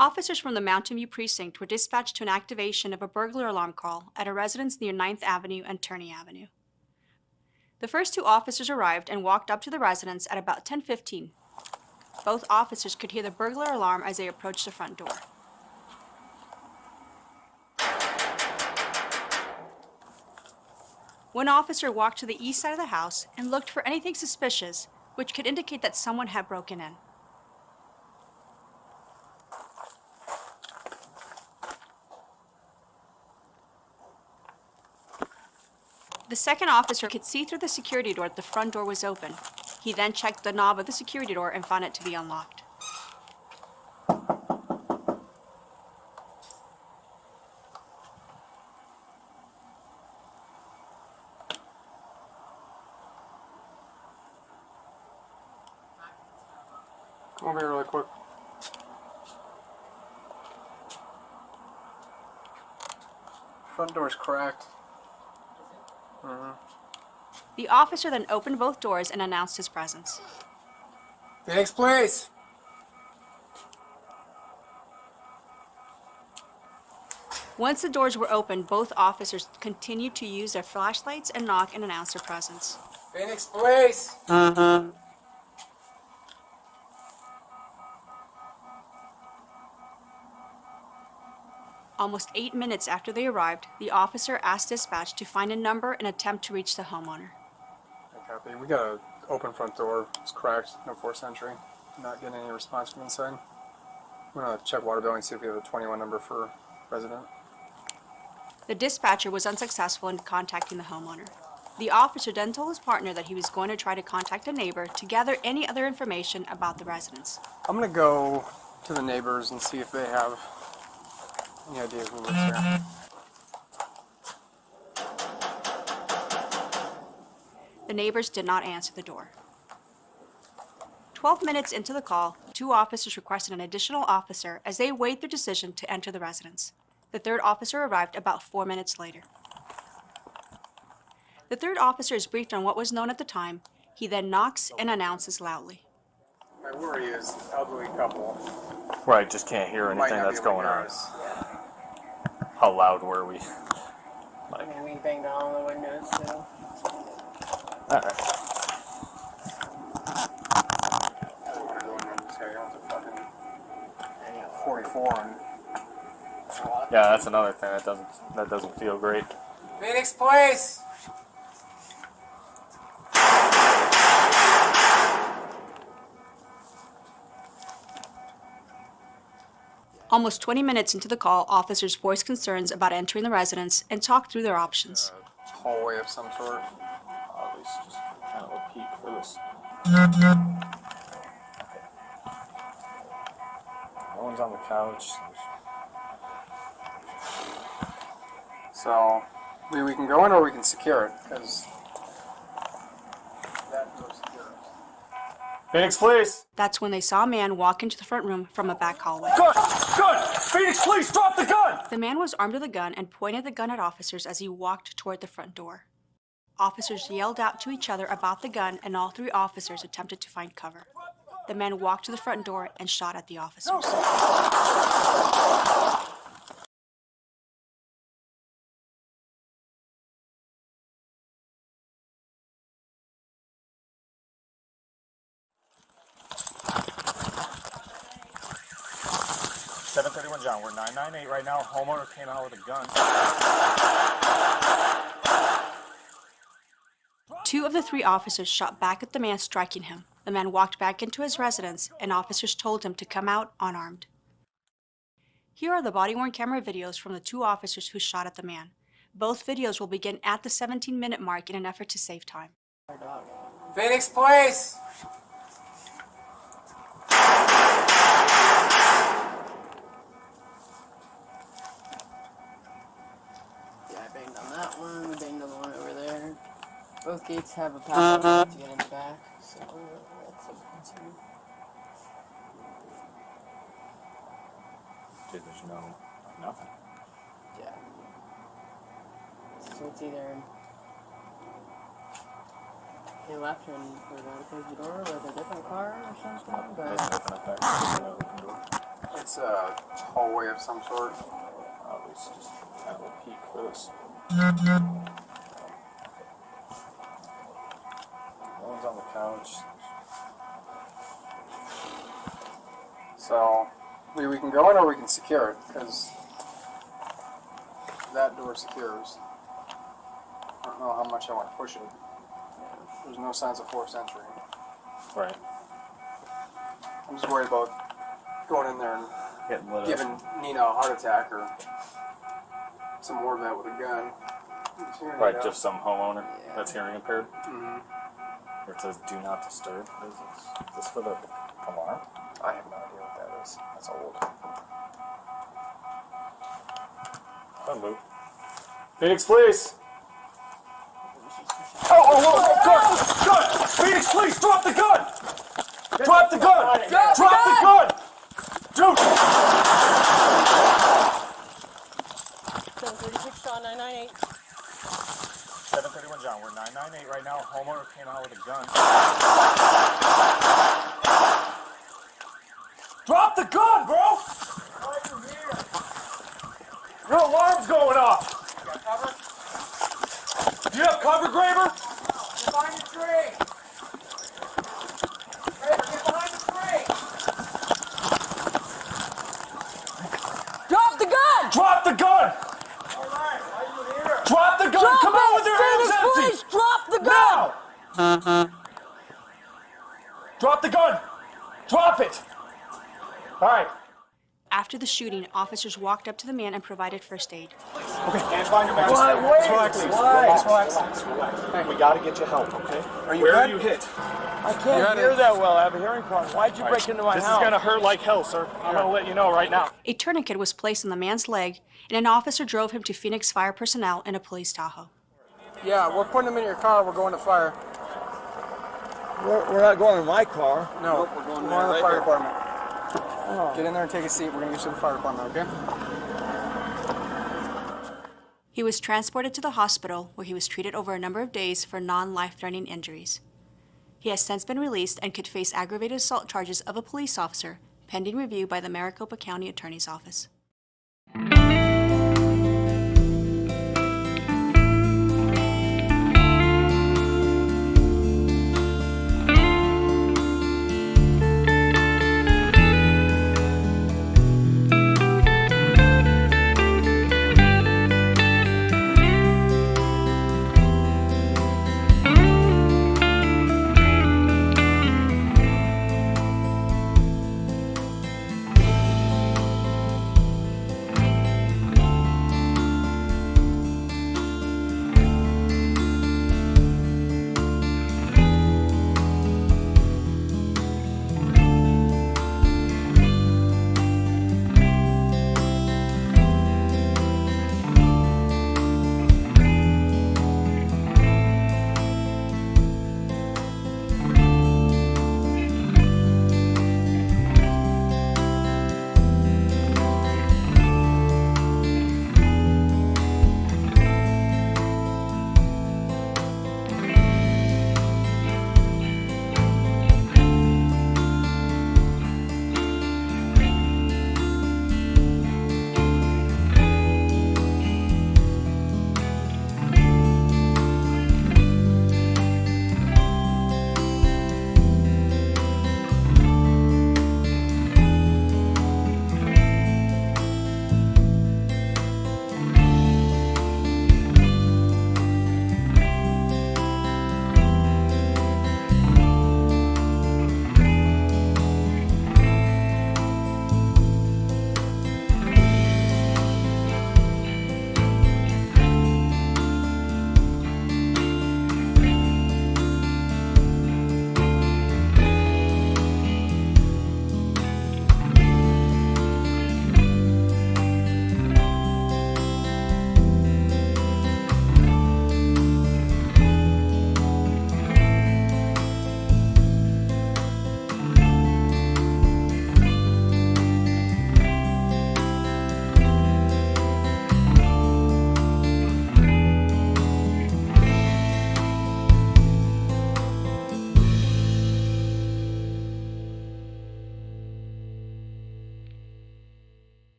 Officers from the Mountain View Precinct were dispatched to an activation of a burglar alarm call at a residence near 9th Avenue and Turney Avenue. The first two officers arrived and walked up to the residence at about 10:15. Both officers could hear the burglar alarm as they approached the front door. One officer walked to the east side of the house and looked for anything suspicious, which could indicate that someone had broken in. The second officer could see through the security door that the front door was open. He then checked the knob of the security door and found it to be unlocked. Come over here really quick. Front door's cracked. The officer then opened both doors and announced his presence. Phoenix, please! Once the doors were opened, both officers continued to use their flashlights and knock and announce their presence. Phoenix, please! Almost 8 minutes after they arrived, the officer asked dispatch to find a number and attempt to reach the homeowner. Copy. We got an open front door. It's cracked. No forced entry. Not getting any response from inside. I'm going to check water bill and see if we have a 21 number for resident. The dispatcher was unsuccessful in contacting the homeowner. The officer then told his partner that he was going to try to contact a neighbor to gather any other information about the residence. I'm going to go to the neighbors and see if they have any idea who lives here. The neighbors did not answer the door. 12 minutes into the call, two officers requested an additional officer as they weighed their decision to enter the residence. The third officer arrived about 4 minutes later. The third officer is briefed on what was known at the time. He then knocks and announces loudly. My worry is elderly couple. Right, just can't hear anything that's going on. How loud were we? I mean, we banged on all the windows, so. Alright. I don't want to go in there and just get out to fucking 44 and... Yeah, that's another thing that doesn't feel great. Phoenix, please! Almost 20 minutes into the call, officers voiced concerns about entering the residence and talked through their options. Hallway of some sort. At least just kind of a peek for this. No one's on the couch. So, we can go in or we can secure it, because that door's secure. Phoenix, please! That's when they saw a man walk into the front room from a back hallway. Gun! Gun! Phoenix, please, drop the gun! The man was armed with a gun and pointed the gun at officers as he walked toward the front door. Officers yelled out to each other about the gun, and all three officers attempted to find cover. The man walked to the front door and shot at the officers. .731 John, we're 998 right now. Homeowner came out with a gun. Two of the three officers shot back at the man, striking him. The man walked back into his residence, and officers told him to come out unarmed. Here are the body-worn camera videos from the two officers who shot at the man. Both videos will begin at the 17-minute mark in an effort to save time. Phoenix, please! Yeah, I banged on that one, we banged on the one over there. Both gates have a padlock to get in the back, so that's a concern. Dude, there's nothing. Yeah. So it's either they left and we're going to close the door with a different car or something, but... Doesn't open up that door. It's a hallway of some sort. At least just have a peek first. No one's on the couch. So, we can go in or we can secure it, because that door secures. I don't know how much I want to push it. There's no signs of forced entry. Right. I'm just worried about going in there and Getting lit up. giving Nina a heart attack or some more of that with a gun. Right, just some homeowner Yeah. that's hearing impaired. Mm-hmm. Where it says "Do not disturb." Is this for the alarm? I have no idea what that is. That's old. Don't move. Phoenix, please. Oh, gun! Gun! Phoenix, please, drop the gun! Drop the gun! Drop the gun! Dude! 736 John 998. 731 John, we're 998 right now. Homeowner came out with a gun. Drop the gun, bro! Your alarm's going off! You got cover? Do you have cover, Graver? Get behind the tree! Graver, get behind the tree! Drop the gun! Drop the gun! Alright, why are you here? Drop the gun! Come out with your hands empty! Please, drop the gun! Now! Drop the gun! Drop it! Alright. After the shooting, officers walked up to the man and provided first aid. Okay, hands behind your back. Why? Wait. Relax, relax. Hey, we gotta get you help, okay? Where are you hit? I can't hear that well. I have a hearing problem. Why'd you break into my This house? is gonna hurt like hell, sir. I'm gonna let you know right now. A tourniquet was placed on the man's leg, and an officer drove him to Phoenix Fire personnel in a police Tahoe. Yeah, we're putting him in your car. We're going to fire. We're not going in my car. No, we're going to the fire department. Get in there and take a seat. We're going to get you to the fire department, okay? He was transported to the hospital, where he was treated over a number of days for non-life-threatening injuries. He has since been released and could face aggravated assault charges of a police officer, pending review by the Maricopa County Attorney's Office.